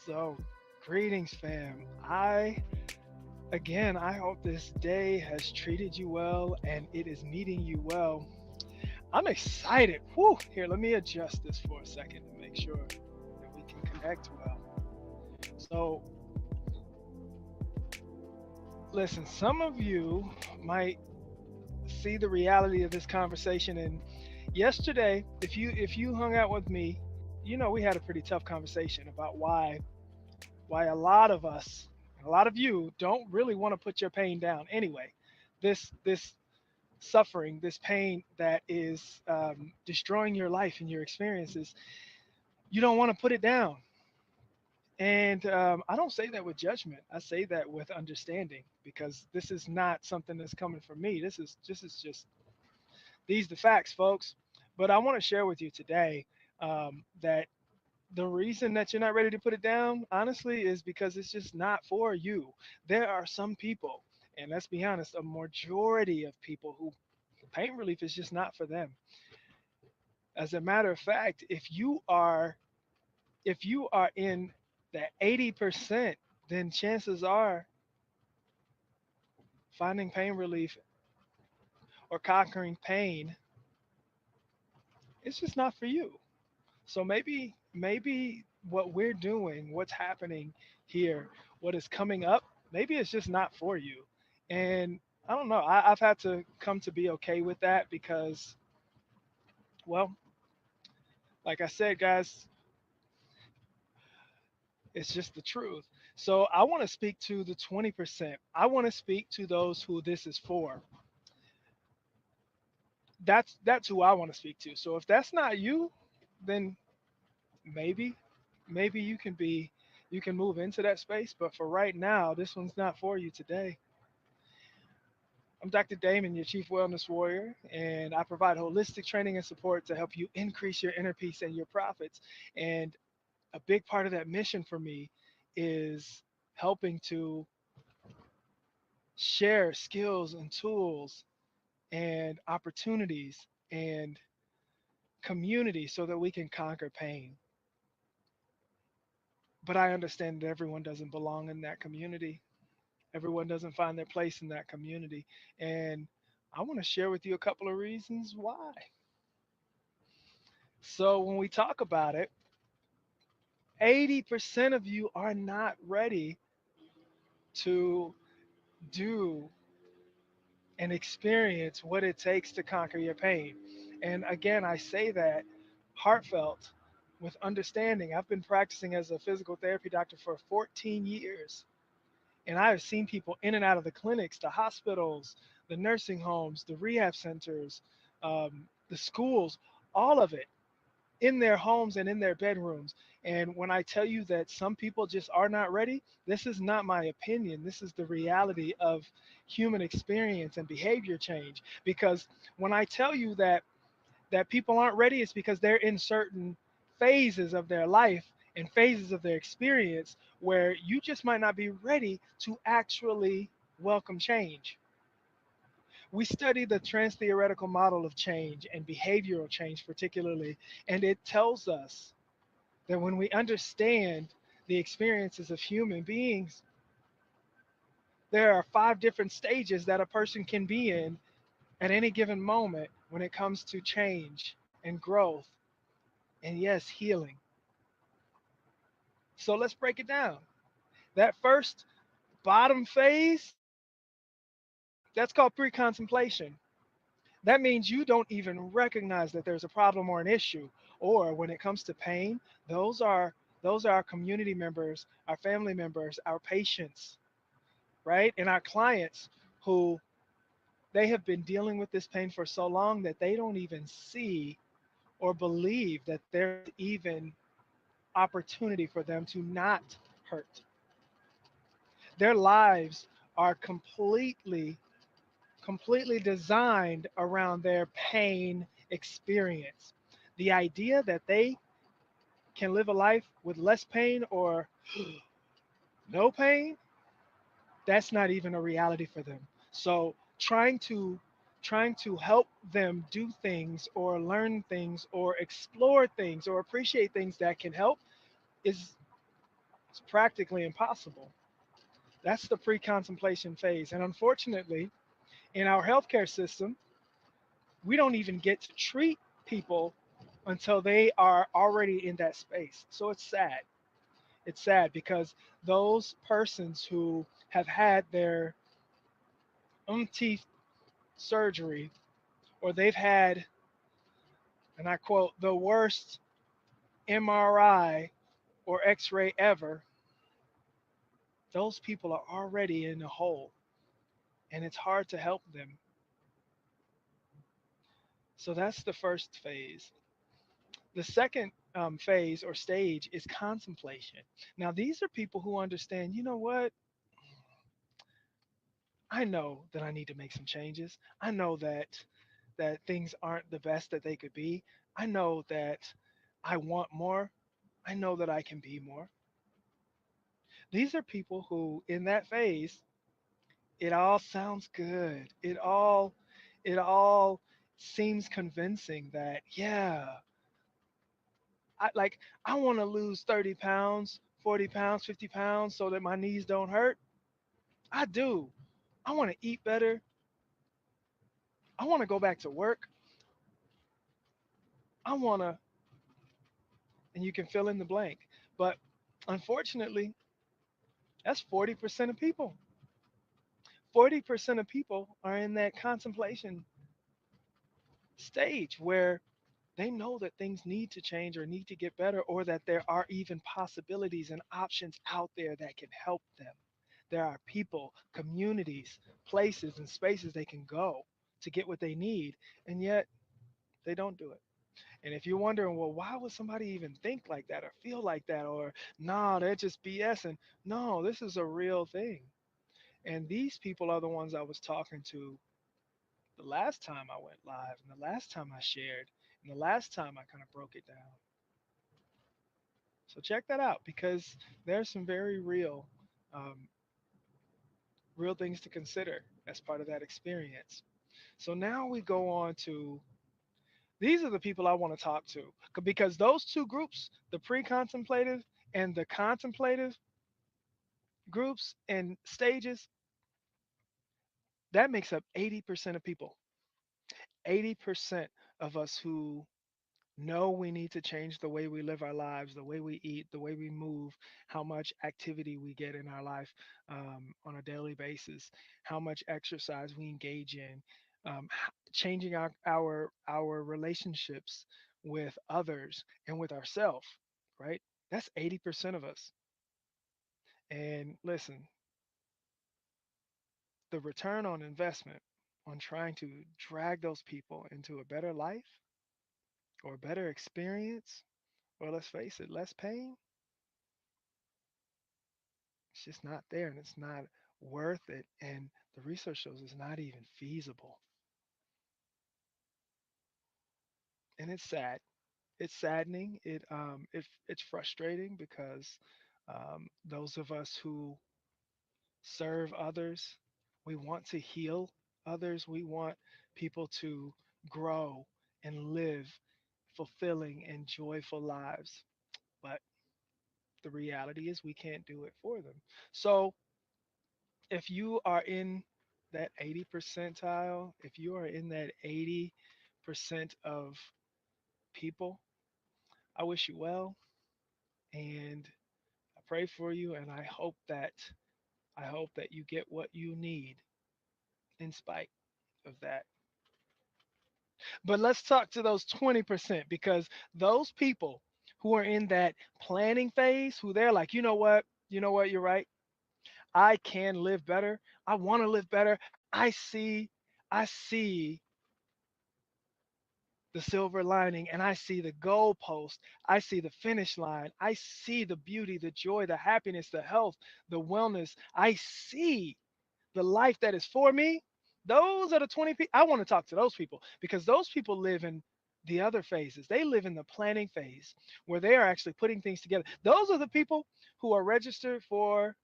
So, greetings, fam. I hope this day has treated you well and it is meeting you well. I'm excited. Whew, here, let me adjust this for a second to make sure that we can connect well. So, listen, some of you might see the reality of this conversation. And yesterday, if you hung out with me, we had a pretty tough conversation about why a lot of us, a lot of you don't really want to put your pain down anyway. This suffering, this pain that is destroying your life and your experiences, you don't want to put it down. And I don't say that with judgment. I say that with understanding because this is not something that's coming from me. This is just these the facts, folks. But I want to share with you today that the reason that you're not ready to put it down, honestly, is because it's just not for you. There are some people, and let's be honest, a majority of people who pain relief is just not for them. As a matter of fact, if you are in that 80%, then chances are finding pain relief or conquering pain, it's just not for you. So maybe what we're doing, what's happening here, what is coming up, maybe it's just not for you. And I don't know. I've had to come to be okay with that because, well, like I said, guys, it's just the truth. So I want to speak to the 20%. I want to speak to those who this is for. That's who I want to speak to. So if that's not you, then maybe maybe you can move into that space, but for right now, this one's not for you today. I'm Dr. Damon, your chief wellness warrior, and I provide holistic training and support to help you increase your inner peace and your profits. And a big part of that mission for me is helping to share skills and tools and opportunities and community so that we can conquer pain. But I understand that everyone doesn't belong in that community. Everyone doesn't find their place in that community. And I want to share with you a couple of reasons why. So, when we talk about it, 80% of you are not ready to do and experience what it takes to conquer your pain. And again, I say that heartfelt with understanding. I've been practicing as a physical therapy doctor for 14 years. And I have seen people in and out of the clinics, the hospitals, the nursing homes, the rehab centers, the schools, all of it in their homes and in their bedrooms. And when I tell you that some people just are not ready, this is not my opinion. This is the reality of human experience and behavior change. Because when I tell you that people aren't ready, it's because they're in certain phases of their life and phases of their experience where you just might not be ready to actually welcome change. We study the trans theoretical model of change and behavioral change, particularly, and it tells us that when we understand the experiences of human beings, there are 5 different stages that a person can be in at any given moment when it comes to change and growth and, yes, healing. So let's break it down. That first bottom phase, that's called pre contemplation. That means you don't even recognize that there's a problem or an issue. Or when it comes to pain, those are those are our community members, our family members, our patients, right? And our clients who they have been dealing with this pain for so long that they don't even see or believe that there's even opportunity for them to not hurt. Their lives are completely designed around their pain experience. The idea that they can live a life with less pain or no pain, that's not even a reality for them. So trying to help them do things or learn things or explore things or appreciate things that can help is It's practically impossible. That's the pre contemplation phase. And unfortunately, in our healthcare system, we don't even get to treat people until they are already in that space. So it's sad. It's sad because those persons who have had their teeth surgery, or they've had, and I quote, the worst MRI or x ray ever, those people are already in a hole and it's hard to help them. So that's the first phase. The second phase or stage is contemplation. Now, these are people who understand, you know what? I know that I need to make some changes. I know that things aren't the best that they could be. I know that I want more. I know that I can be more. These are people who in that phase, it all sounds good. It all seems convincing that yeah, I like I want to lose 30 pounds, 40 pounds, 50 pounds so that my knees don't hurt. I do. I want to eat better. I want to go back to work. I want to, and you can fill in the blank. But unfortunately, that's 40% of people. 40% of people are in that contemplation stage where they know that things need to change or need to get better, or that there are even possibilities and options out there that can help them. There are people, communities, places, and spaces they can go to get what they need, and yet they don't do it. And if you're wondering, well, why would somebody even think like that or feel like that, or nah, they're just BSing? No, this is a real thing. And these people are the ones I was talking to the last time I went live, and the last time I shared, and the last time I kind of broke it down. So check that out because there's some very um, real things to consider as part of that experience. So now we go on to these are the people I want to talk to because those two groups, the pre-contemplative and the contemplative groups and stages, that makes up 80% of people. 80% of us who know we need to change the way we live our lives, the way we eat, the way we move, how much activity we get in our life on a daily basis, how much exercise we engage in, changing our relationships with others and with ourselves, right? That's 80% of us. And listen, the return on investment on trying to drag those people into a better life or a better experience, or let's face it, less pain, it's just not there and it's not worth it. And the research shows it's not even feasible. And it's sad. It's saddening. It's frustrating because those of us who serve others, we want to heal others. We want people to grow and live fulfilling and joyful lives. But the reality is we can't do it for them. So if you are in that 80 percentile, if you are in that 80% of people, I wish you well and I pray for you and I hope that you get what you need in spite of that. But let's talk to those 20% because those people who are in that planning phase, who they're like, you know what, you're right. I can live better. I want to live better. I see the silver lining and I see the goal post. I see the finish line. I see the beauty, the joy, the happiness, the health, the wellness. I see the life that is for me. Those are the 20 people. I want to talk to those people because those people live in the other phases. They live in the planning phase where they are actually putting things together. Those are the people who are registered for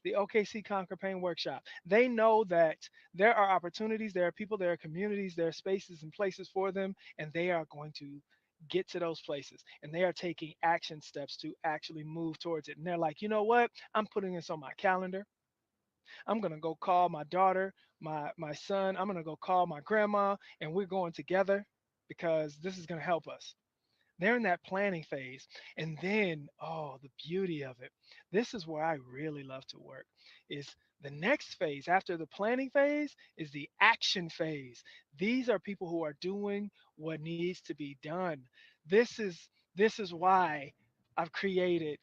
the OKC Conquer Pain Workshop. They know that there are opportunities, there are people, there are communities, there are spaces and places for them, and they are going to get to those places, and they are taking action steps to actually move towards it. And they're like, you know what? I'm putting this on my calendar. I'm gonna go call my daughter, my son. I'm gonna go call my grandma, and we're going together because this is gonna help us. They're in that planning phase. And then, oh, the beauty of it. This is where I really love to work. Is the next phase after the planning phase is the action phase. These are people who are doing what needs to be done. This is why I've created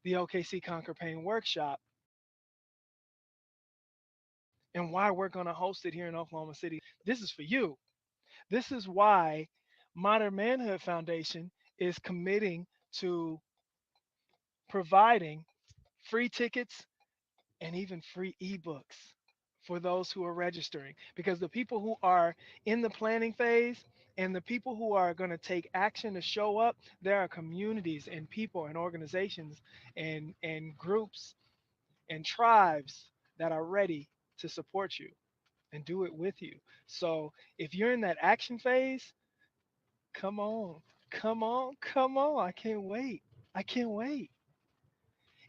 the OKC Conquer Pain Workshop and why we're going to host it here in Oklahoma City. This is for you. This is why Modern Manhood Foundation is committing to providing free tickets and even free ebooks for those who are registering. Because the people who are in the planning phase and the people who are going to take action to show up, there are communities and people and organizations and groups and tribes that are ready to support you and do it with you. So if you're in that action phase, come on, come on, come on. I can't wait. I can't wait.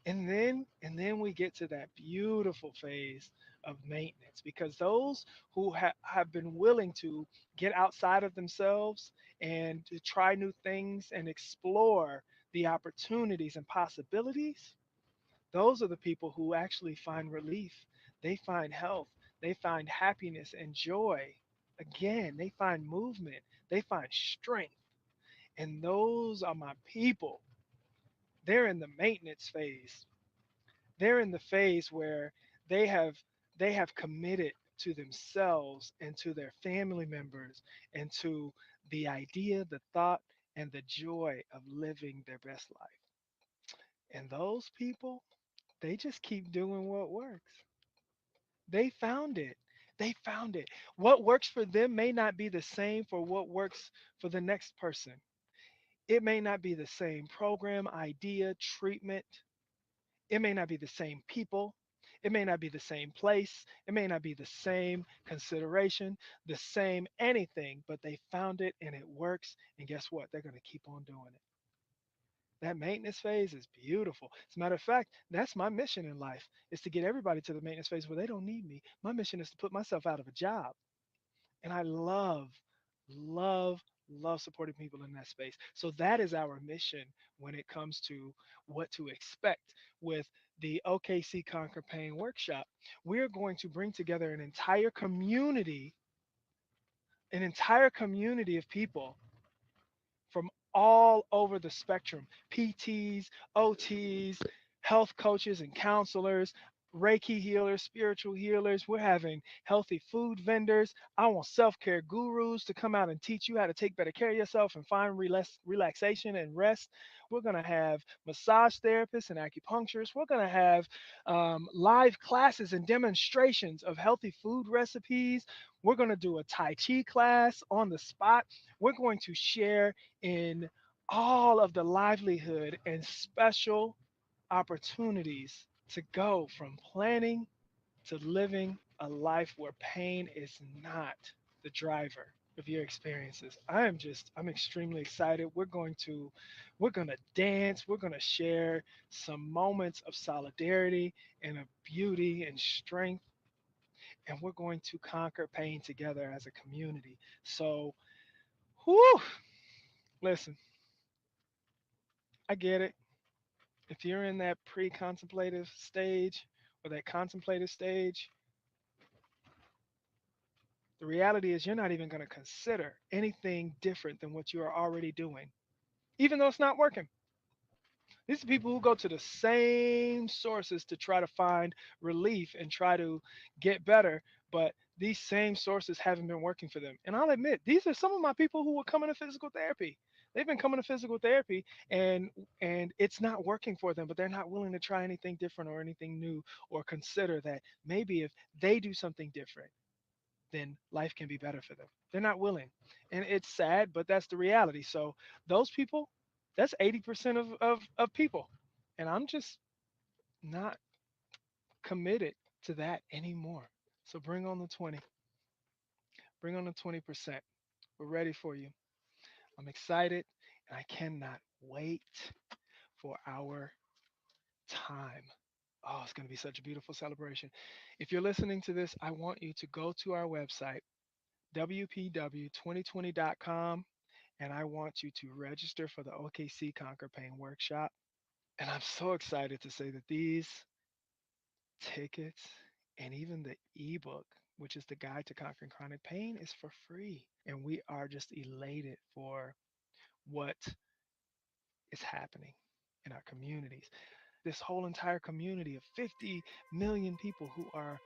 And then we get to that beautiful phase of maintenance, because those who have been willing to get outside of themselves and to try new things and explore the opportunities and possibilities, those are the people who actually find relief. They find health, they find happiness and joy. Again, they find movement, they find strength. And those are my people. They're in the maintenance phase. They're in the phase where they have they have committed to themselves and to their family members and to the idea, the thought, and the joy of living their best life. And those people, they just keep doing what works. They found it. They found it. What works for them may not be the same for what works for the next person. It may not be the same program, idea, treatment. It may not be the same people. It may not be the same place. It may not be the same consideration, the same anything, but they found it and it works. And guess what? They're going to keep on doing it. That maintenance phase is beautiful. As a matter of fact, that's my mission in life, is to get everybody to the maintenance phase where they don't need me. My mission is to put myself out of a job. And I love, love supporting people in that space. So that is our mission when it comes to what to expect with the OKC Conquer Pain Workshop. We're going to bring together an entire community of people from all over the spectrum: PTs, OTs, health coaches and counselors, Reiki healers, spiritual healers. We're having healthy food vendors. I want self care gurus to come out and teach you how to take better care of yourself and find relaxation and rest. We're going to have massage therapists and acupuncturists. We're going to have live classes and demonstrations of healthy food recipes. We're going to do a Tai Chi class on the spot. We're going to share in all of the livelihood and special opportunities to go from planning to living a life where pain is not the driver of your experiences. I'm extremely excited. We're going to dance, we're going to share some moments of solidarity and of beauty and strength, and we're going to conquer pain together as a community. So, whew, listen, I get it. If you're in that pre-contemplative stage or that contemplative stage, the reality is you're not even going to consider anything different than what you are already doing, even though it's not working. These are people who go to the same sources to try to find relief and try to get better, but these same sources haven't been working for them. And I'll admit, these are some of my people who were coming to physical therapy. They've been coming to physical therapy and it's not working for them, but they're not willing to try anything different or anything new or consider that maybe if they do something different, then life can be better for them. They're not willing. And it's sad, but that's the reality. So those people, that's 80% of people. And I'm just not committed to that anymore. So bring on the 20. Bring on the 20%. We're ready for you. I'm excited and I cannot wait for our time. Oh, it's going to be such a beautiful celebration. If you're listening to this, I want you to go to our website, wpw2020.com, and I want you to register for the OKC Conquer Pain Workshop. And I'm so excited to say that these tickets and even the ebook, which is the guide to conquering chronic pain, is for free. And we are just elated for what is happening in our communities. This whole entire community of 50 million people who are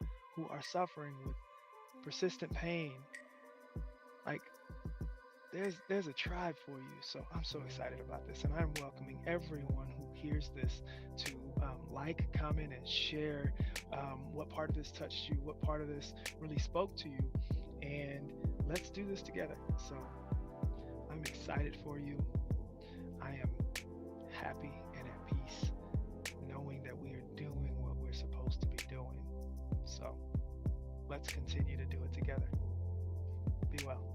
suffering with persistent pain. Like there's a tribe for you. So I'm so excited about this, and I'm welcoming everyone who hears this to like, comment, and share what part of this touched you, what part of this really spoke to you, and let's do this together. So I'm excited for you. I am happy and at peace knowing that we are doing what we're supposed to be doing. So let's continue to do it together. Be well.